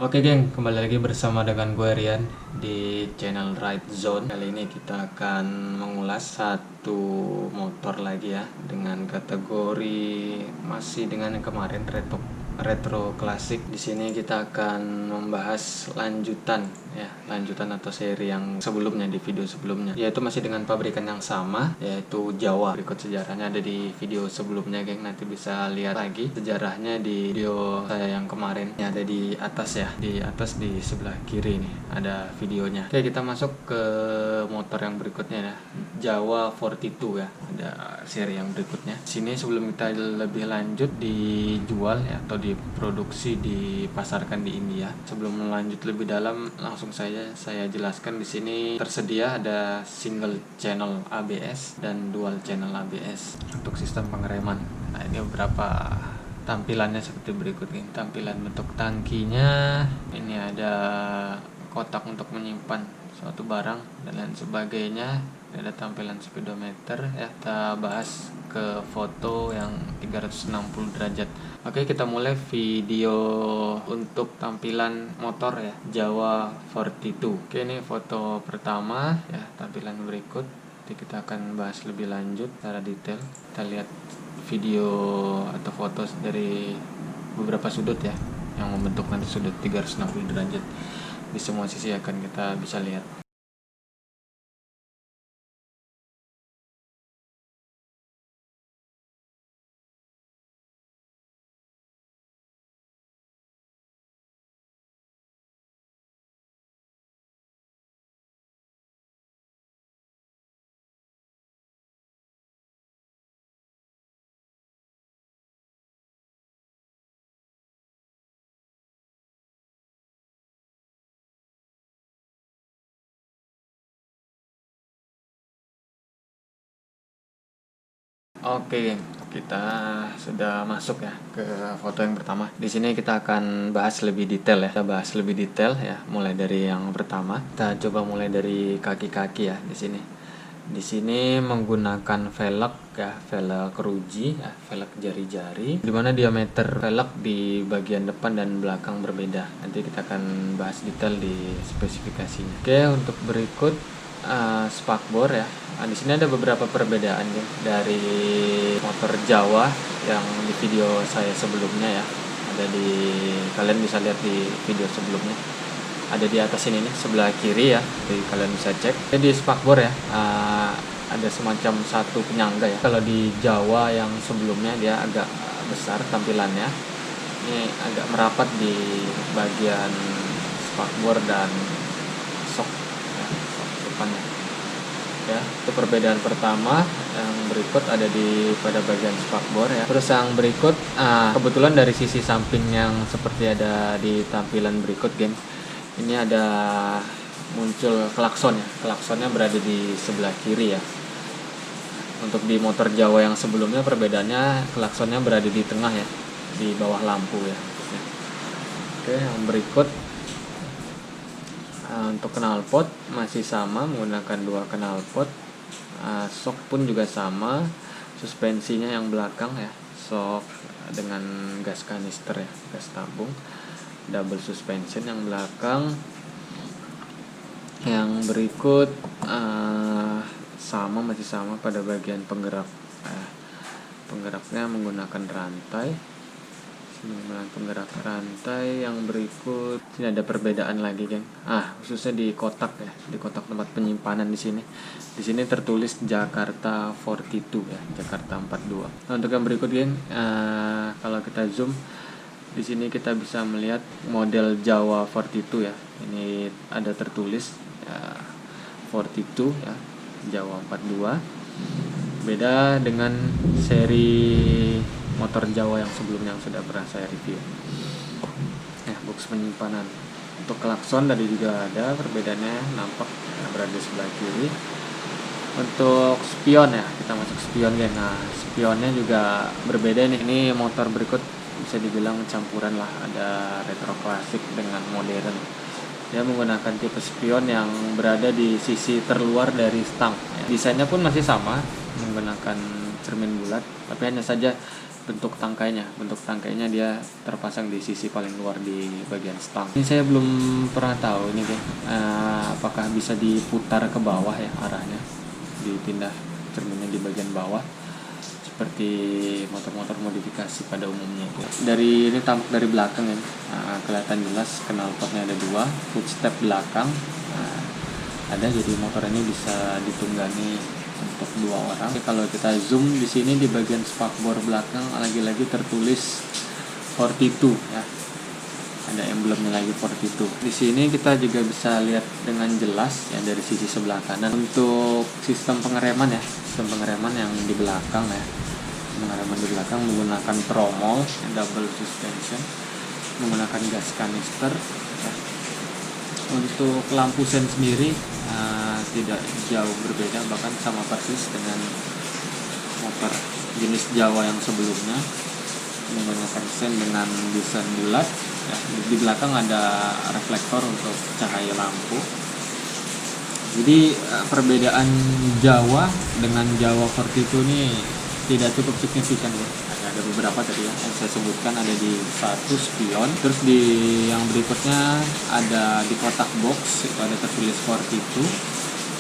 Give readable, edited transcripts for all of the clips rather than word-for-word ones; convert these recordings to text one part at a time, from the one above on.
Oke geng, kembali lagi bersama dengan gue Rian di channel Ride Zone. Kali ini kita akan mengulas satu motor lagi ya, dengan kategori masih dengan yang kemarin retro klasik. Di sini kita akan membahas lanjutan atau seri yang sebelumnya di video sebelumnya, yaitu masih dengan pabrikan yang sama, yaitu Jawa. Berikut sejarahnya ada di video sebelumnya geng, nanti bisa lihat lagi sejarahnya di video saya yang kemarin. Ini ada di atas ya, di atas di sebelah kiri nih ada videonya. Oke, kita masuk ke motor yang berikutnya ya, Jawa 42 ya, ada seri yang berikutnya. Sini sebelum kita lebih lanjut dijual ya, atau diproduksi, dipasarkan di India. Sebelum lanjut lebih dalam, langsung saya jelaskan. Di sini tersedia ada single channel ABS dan dual channel ABS untuk sistem pengereman. Nah, ini beberapa tampilannya seperti berikut nih. Tampilan bentuk tangkinya, ini ada kotak untuk menyimpan suatu barang dan lain sebagainya. Ada tampilan speedometer ya. Kita bahas ke foto yang 360 derajat. Oke, kita mulai video untuk tampilan motor ya, Jawa 42. Oke, ini foto pertama ya, tampilan berikut. Nanti kita akan bahas lebih lanjut secara detail. Kita lihat video atau foto dari beberapa sudut ya, yang membentuk nanti sudut 360 derajat. Di semua sisi akan kita bisa lihat. Oke, geng, kita sudah masuk ya ke foto yang pertama. Di sini kita akan bahas lebih detail ya. Kita bahas lebih detail ya, mulai dari yang pertama. Kita coba mulai dari kaki-kaki ya di sini. Di sini menggunakan velg ya, velg ruji ya, velg jari-jari. Di mana diameter velg di bagian depan dan belakang berbeda. Nanti kita akan bahas detail di spesifikasinya. Oke, untuk berikut spakbor ya. Nah, di sini ada beberapa perbedaan ya dari motor Jawa yang di video saya sebelumnya ya. Ada di, kalian bisa lihat di video sebelumnya. Ada di atas ini nih, sebelah kiri ya. Jadi kalian bisa cek. Jadi spakbor ya, ada semacam satu penyangga ya. Kalau di Jawa yang sebelumnya dia agak besar tampilannya. Ini agak merapat di bagian spakbor dan sok ya, sok depannya. Ya, itu perbedaan pertama. Yang berikut ada di pada bagian spakbor ya. Terus yang berikut kebetulan dari sisi samping yang seperti ada di tampilan berikut, geng. Ini ada muncul klakson ya. Klaksonnya berada di sebelah kiri ya. Untuk di motor Jawa yang sebelumnya perbedaannya klaksonnya berada di tengah ya, di bawah lampu ya. Oke, yang berikut untuk knalpot masih sama, menggunakan dua knalpot. Sok pun juga sama. Suspensinya yang belakang ya, sok dengan gas kanister ya, gas tabung. Double suspension yang belakang. Yang berikut masih sama pada bagian penggerak. Penggeraknya menggunakan rantai. Penggerak rantai. Yang berikut ini ada perbedaan lagi, geng. Khususnya di kotak ya, di kotak tempat penyimpanan di sini. Di sini tertulis Jakarta 42 ya, Jakarta 42. Nah, untuk yang berikut, geng, kalau kita zoom di sini kita bisa melihat model Jawa 42 ya. Ini ada tertulis ya, 42 ya, Jawa 42. Beda dengan seri motor Jawa yang sebelumnya yang sudah pernah saya review. Box penyimpanan. Untuk klakson tadi juga ada perbedaannya, nampak berada di sebelah kiri. Untuk spion ya, kita masuk spion, geng. Nah, spionnya juga berbeda nih. Ini motor berikut bisa dibilang campuran lah, ada retro klasik dengan modern. Dia menggunakan tipe spion yang berada di sisi terluar dari stang ya. Desainnya pun masih sama, menggunakan cermin bulat, tapi hanya saja bentuk tangkainya dia terpasang di sisi paling luar di bagian stang. Ini saya belum pernah tahu ini kan, apakah bisa diputar ke bawah ya arahnya, dipindah cerminnya di bagian bawah seperti motor-motor modifikasi pada umumnya. Dari ini tampak dari belakang ya, kelihatan jelas knalpotnya ada 2, footstep belakang ada, jadi motor ini bisa ditunggangi untuk 2 orang. Kalau kita zoom di sini di bagian spakbor belakang lagi-lagi tertulis 42 ya, ada emblemnya lagi 42. Di sini kita juga bisa lihat dengan jelas ya dari sisi sebelah kanan. Untuk sistem pengereman yang di belakang ya, pengereman di belakang menggunakan tromol double suspension, menggunakan gas kanister ya. Untuk lampu sen sendiri tidak jauh berbeda, bahkan sama persis dengan motor jenis Jawa yang sebelumnya, menggunakan sen dengan desain bulat ya. Di belakang ada reflektor untuk cahaya lampu. Jadi perbedaan Jawa dengan Jawa 42 ini tidak cukup signifikan ya. Ada beberapa tadi yang saya sebutkan, ada di satu spion, terus di yang berikutnya ada di kotak box itu ada tertulis 42.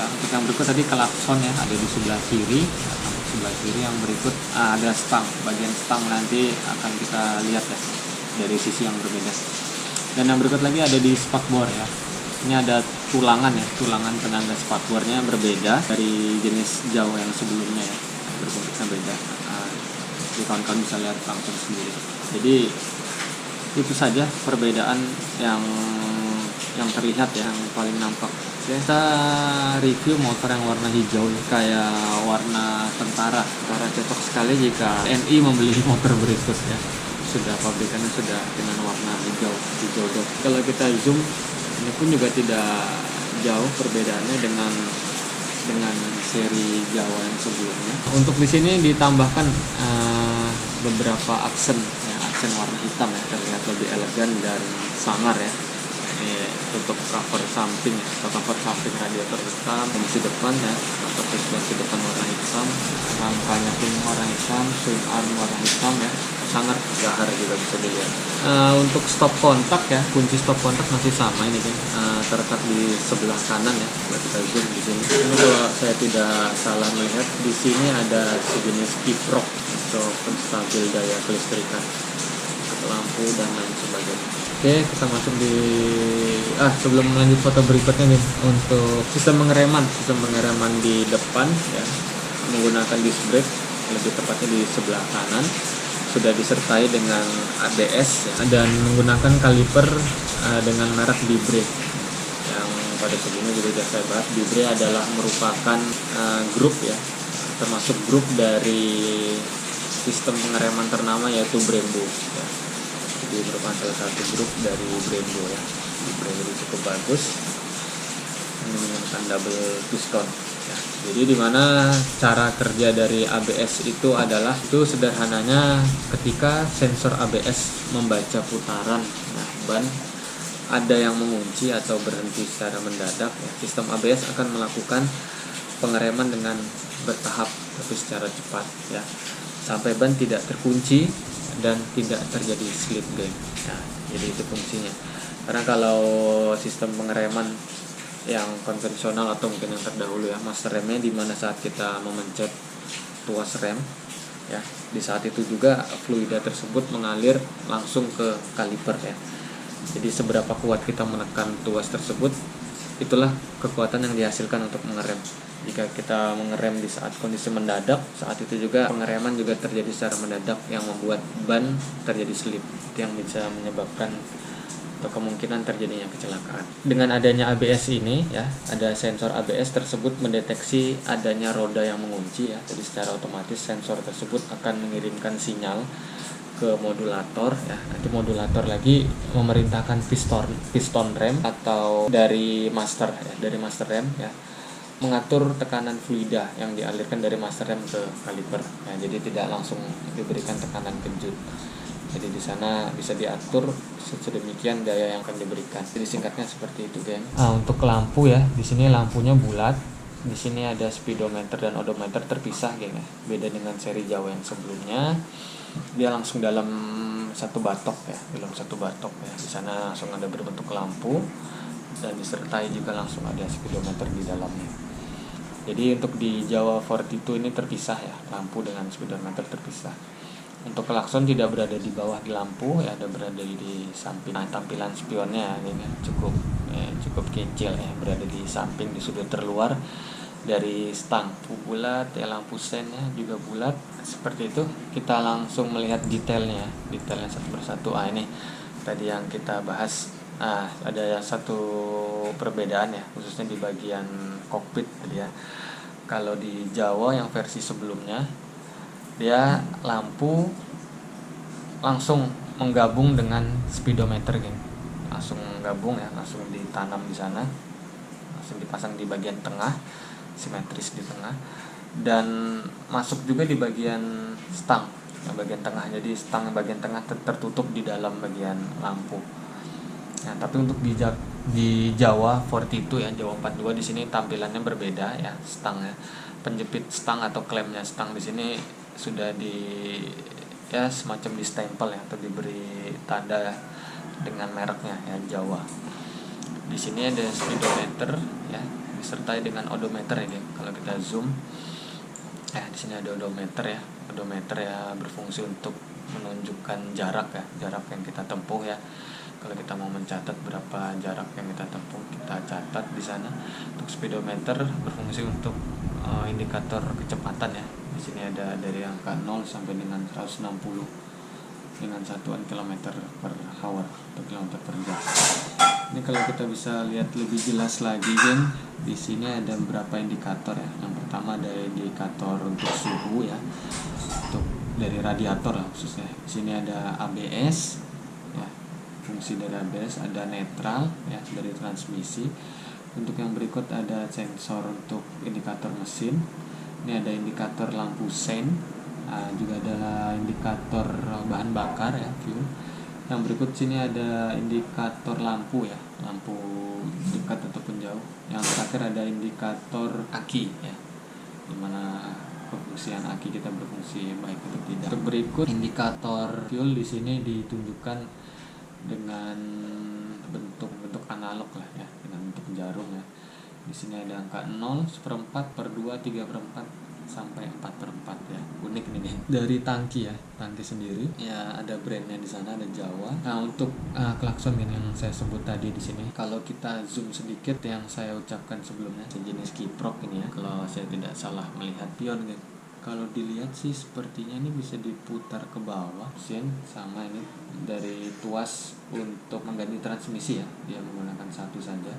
Nah, untuk yang berikut tadi klakson ya, ada di sebelah kiri. Sebelah kiri yang berikut ada stang, bagian stang nanti akan kita lihat ya dari sisi yang berbeda. Dan yang berikut lagi ada di spakbor ya. Ini ada tulangan penangga spakbornya berbeda dari jenis Jawa yang sebelumnya ya, berbentuknya beda. Jadi kawan-kawan bisa lihat langsung sendiri. Jadi itu saja perbedaan yang terlihat ya, yang paling nampak. Kita review motor yang warna hijau kayak warna tentara cocok sekali jika TNI membeli motor berikut ya. Sudah pabrikannya sudah dengan warna hijau dot. Kalau kita zoom, ini pun juga tidak jauh perbedaannya dengan seri Jawa yang sebelumnya. Untuk di sini ditambahkan beberapa aksen warna hitam ya, terlihat lebih elegan dan sangar ya. Ini tutup cover samping ya, cover samping radiator hitam, kunci depan ya, atau kunci depan warna hitam, rangkanya pun warna hitam, swing arm warna hitam ya, sangar gahar juga bisa dilihat. Untuk stop kontak ya, kunci stop kontak masih sama ini kan, terletak di sebelah kanan ya. Kalau kita zoom di sini, ini kalau saya tidak salah melihat di sini ada sejenis kiprok untuk penstabil daya kelistrikan, untuk lampu dan lain sebagainya. Oke, kita masuk di sebelum melanjut foto berikutnya nih, untuk sistem pengereman di depan ya, menggunakan disc brake, lebih tepatnya di sebelah kanan, sudah disertai dengan ABS ya, dan menggunakan kaliper dengan merek Libre yang pada sebelumnya juga sudah saya bahas. Libre adalah merupakan grup ya, termasuk grup dari sistem pengereman ternama yaitu Brembo ya. Jadi merupakan salah satu grup dari Brembo ya. Brembo cukup bagus, ini menggunakan double piston ya. Jadi dimana cara kerja dari ABS itu adalah, itu sederhananya ketika sensor ABS membaca putaran ban ada yang mengunci atau berhenti secara mendadak ya, sistem ABS akan melakukan pengereman dengan bertahap tapi secara cepat ya, sampai ban tidak terkunci dan tidak terjadi slip game ya. Jadi itu fungsinya. Karena kalau sistem pengereman yang konvensional atau mungkin yang terdahulu ya, master remnya di mana saat kita memencet tuas rem ya, di saat itu juga fluida tersebut mengalir langsung ke kaliper ya. Jadi seberapa kuat kita menekan tuas tersebut, itulah kekuatan yang dihasilkan untuk mengerem. Jika kita mengerem di saat kondisi mendadak, saat itu juga pengereman juga terjadi secara mendadak yang membuat ban terjadi slip, itu yang bisa menyebabkan atau kemungkinan terjadinya kecelakaan. Dengan adanya ABS ini ya, ada sensor ABS tersebut mendeteksi adanya roda yang mengunci ya. Jadi secara otomatis sensor tersebut akan mengirimkan sinyal ke modulator ya. Nanti modulator lagi memerintahkan piston rem atau dari master rem ya, mengatur tekanan fluida yang dialirkan dari master rem ke kaliper ya. Jadi tidak langsung diberikan tekanan kejut. Jadi di sana bisa diatur sedemikian daya yang akan diberikan. Jadi singkatnya seperti itu, geng. Untuk lampu ya, di sini lampunya bulat Di sini ada speedometer dan odometer terpisah, geng ya. Beda dengan seri Jawa yang sebelumnya, dia langsung dalam satu batok ya, Di sana langsung ada berbentuk lampu dan disertai juga langsung ada speedometer di dalamnya. Jadi untuk di Jawa 42 ini terpisah ya, lampu dengan speedometer terpisah. Untuk klakson tidak berada di bawah di lampu ya, ada berada di samping. Nah, tampilan spionnya ini cukup kecil ya, berada di samping di sudut terluar dari stang. Bulat ya, lampu sennya juga bulat seperti itu. Kita langsung melihat detailnya satu persatu. Ini tadi yang kita bahas. Ada satu perbedaan ya, khususnya di bagian kokpit tadi ya. Kalau di Jawa yang versi sebelumnya, dia lampu langsung menggabung dengan speedometer, geng. Langsung gabung ya, langsung ditanam di sana, langsung dipasang di bagian tengah, simetris di tengah, dan masuk juga di bagian stang yang bagian tengah. Jadi stang yang bagian tengah tertutup di dalam bagian lampu. Nah, tapi untuk di Jawa 42 ya, Jawa 42 di sini tampilannya berbeda ya, stangnya. Penjepit stang atau klemnya stang di sini sudah semacam di stempel ya, atau diberi tanda ya, dengan mereknya ya, Jawa. Di sini ada speedometer ya, disertai dengan odometer ini. Kalau kita zoom di sini ada odometer ya, berfungsi untuk menunjukkan jarak yang kita tempuh ya. Kalau kita mau mencatat berapa jarak yang kita tempuh, kita catat di sana. Untuk speedometer berfungsi untuk indikator kecepatan ya. Di sini ada dari angka 0 sampai dengan 160 dengan satuan kilometer per hour atau kilometer per jam. Ini kalau kita bisa lihat lebih jelas lagi, geng, di sini ada beberapa indikator ya. Yang pertama ada indikator untuk suhu ya, untuk dari radiator lah khususnya. Di sini ada ABS ya, fungsi dari ABS, ada netral ya dari transmisi. Untuk yang berikut ada sensor untuk indikator mesin. Ini ada indikator lampu sen, juga ada indikator bahan bakar ya, fuel. Yang berikut sini ada indikator lampu ya, lampu dekat ataupun jauh. Yang terakhir ada indikator aki ya, dimana kefungsian aki kita berfungsi baik atau tidak. Untuk berikut indikator fuel di sini ditunjukkan dengan bentuk analog lah ya, dengan bentuk jarum ya. Di sini ada angka 0, 1/4, per 2, 3/4 sampai 4/4 ya. Unik nih dari tangki sendiri ya, ada brandnya di sana, ada Jawa. Nah, untuk klakson yang saya sebut tadi di sini, kalau kita zoom sedikit yang saya ucapkan sebelumnya, sejenis kiprok ini ya, kalau saya tidak salah melihat pion gitu. Kalau dilihat sih sepertinya ini bisa diputar ke bawah, sama ini dari tuas untuk mengganti transmisi ya, dia menggunakan satu saja.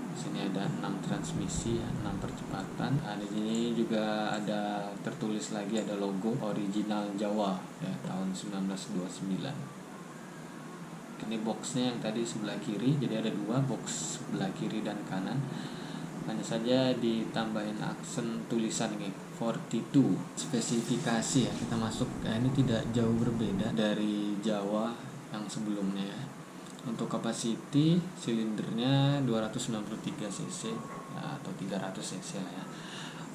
Di sini ada 6 transmisi ya, 6 percepatan. Di sini juga ada tertulis lagi, ada logo original Jawa ya, tahun 1929. Ini boxnya yang tadi sebelah kiri, jadi ada 2 box, sebelah kiri dan kanan. Hanya saja ditambahin aksen tulisan ini 42. Spesifikasi ya, kita masuk ini tidak jauh berbeda dari Jawa yang sebelumnya ya. Untuk capacity silindernya 293 cc ya, atau 300 cc lah ya.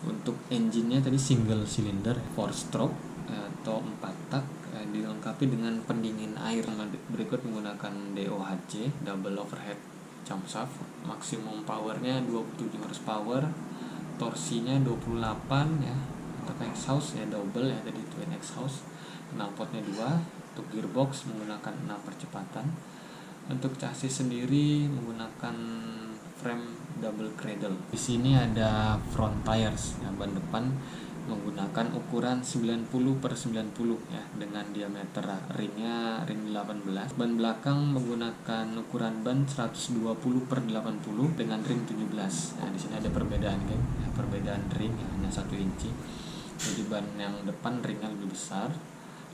Untuk engine-nya tadi single cylinder 4 stroke atau 4 tak, dilengkapi dengan pendingin air. Berikut menggunakan DOHC, double overhead camshaft. Maksimum powernya 27 horsepower, torsinya 28 ya. Untuk exhaust ya double ya, tadi twin exhaust. Knalpotnya 2. Untuk gearbox menggunakan 6 percepatan. Untuk chassis sendiri menggunakan frame double cradle. Di sini ada front tires ya, ban depan menggunakan ukuran 90/90 ya, dengan diameter ringnya ring 18. Ban belakang menggunakan ukuran ban 120/80 dengan ring 17. Nah, di sini ada perbedaan ya, perbedaan ring ya, hanya 1 inci. Jadi ban yang depan ringnya lebih besar,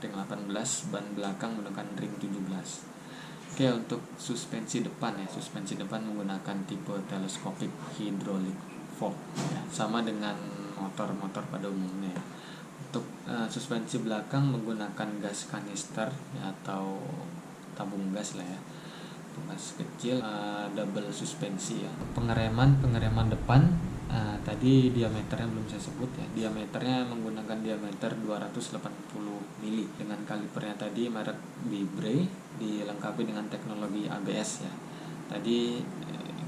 ring 18, ban belakang menggunakan ring 17. Oke, untuk suspensi depan menggunakan tipe telescopic hydraulic fork ya, sama dengan motor-motor pada umumnya. Untuk suspensi belakang menggunakan gas kanister ya, atau tabung gas lah ya, gas kecil, double suspensi ya. Pengereman depan Tadi diameternya belum saya sebut ya. Diameternya menggunakan diameter 280 mili dengan kalipernya tadi merek Bibre, dilengkapi dengan teknologi ABS ya. Tadi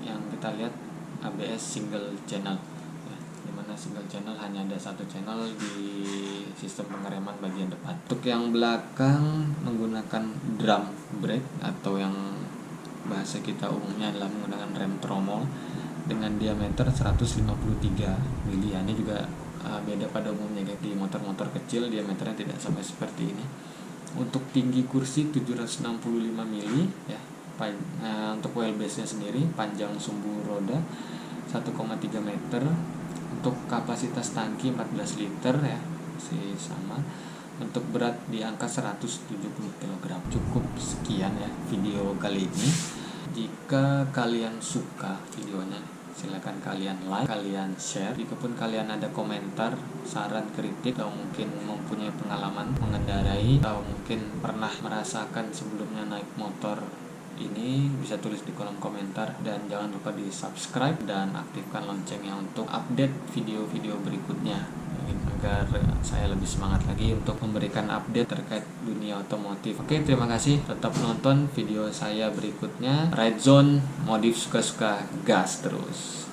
yang kita lihat ABS single channel ya, dimana single channel hanya ada satu channel di sistem pengereman bagian depan. Untuk yang belakang menggunakan drum brake atau yang bahasa kita umumnya adalah menggunakan rem tromol dengan diameter 153 mili. Ini juga beda pada umumnya di motor-motor kecil diameternya tidak sampai seperti ini. Untuk tinggi kursi 765 mili ya. Untuk wheelbase-nya sendiri panjang sumbu roda 1,3 meter. Untuk kapasitas tangki 14 liter ya, masih sama. Untuk berat di angka 170 kg. Cukup sekian ya video kali ini. Jika kalian suka videonya, silakan kalian like, kalian share. Jikapun kalian ada komentar, saran, kritik, atau mungkin mempunyai pengalaman mengendarai, atau mungkin pernah merasakan sebelumnya naik motor ini, bisa tulis di kolom komentar. Dan jangan lupa di subscribe dan aktifkan loncengnya untuk update video-video berikutnya, agar saya lebih semangat lagi untuk memberikan update terkait dunia otomotif. Oke, terima kasih. Tetap nonton video saya berikutnya. Ride Zone, modif suka-suka, gas terus.